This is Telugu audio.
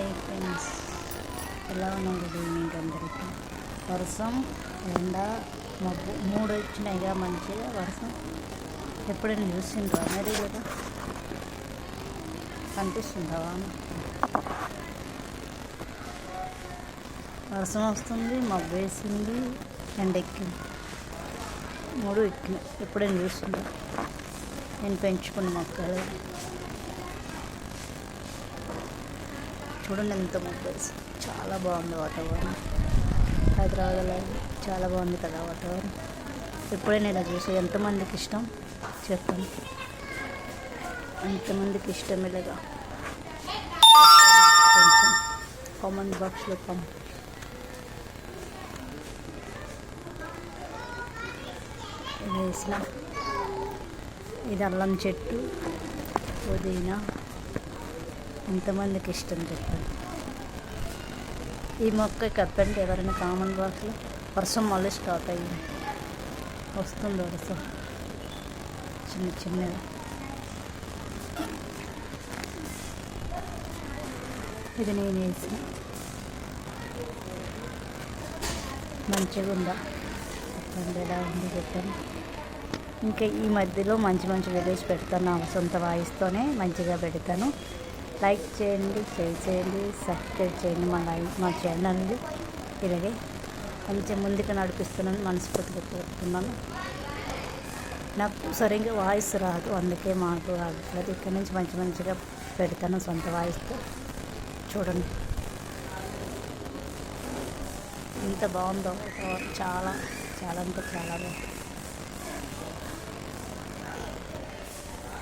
హాయ్ ఫ్రెండ్స్, ఎలా ఉన్నాం? గుడ్ ఈవినింగ్ అందరికీ. వర్షం ఎండ మబ్బు మూడు వచ్చినాయిగా, మంచిగా వర్షం. ఎప్పుడైనా చూసిండ్రా మరి? లేదా కనిపిస్తుందా? వర్షం వస్తుంది, మబ్బు వేసింది, ఎండ ఎక్కింది, మూడు ఎక్కినాయి. ఎప్పుడైనా చూసిండ్రా? నేను పెంచుకున్న మొక్కలు చూడండి, ఎంత మబ్బు వేసి. చాలా బాగుంది వాతావరణం. హైదరాబాద్లో చాలా బాగుంది కదా వాతావరణం. ఎప్పుడైనా ఇలా చూసి ఎంతమందికి ఇష్టం చెప్పండి. ఎంతమందికి ఇష్టం ఇలాగా? కొంచెం కామెంట్ బాక్స్లో వేసిన ఇది అల్లం చెట్టు, పుదీనా. ఎంతమందికి ఇష్టం చెప్పండి. ఈ మొక్క కప్పండి ఎవరైనా కామెంట్ బాక్స్లో. వర్షం మళ్ళీ స్టార్ట్ అయ్యింది, వస్తుంది వర్షం చిన్న చిన్నగా. ఇది నేను వేసిన, మంచిగా ఉందా చెప్పండి, ఎలా ఉంది చెప్పండి. ఇంకా ఈ మధ్యలో మంచి మంచి వీడియోస్ పెడతాను, నా సొంత వాయిస్తోనే మంచిగా పెడతాను. లైక్ చేయండి, షేర్ చేయండి, సబ్స్క్రైబ్ చేయండి మా ఛానల్ని. ఇలాగే కొంచెం ముందుకు నడిపిస్తున్నాను, మనస్ఫూర్తిగా కోరుతున్నాను. నాకు సరిగ్గా వాయిస్ రాదు, అందుకే మాకు రావట్లేదు. ఇక్కడ నుంచి మంచి మంచిగా పెడతాను సొంత వాయిస్తో. చూడండి ఎంత బాగుందో, చాలా చాలా అంటే చాలా బాగుంది.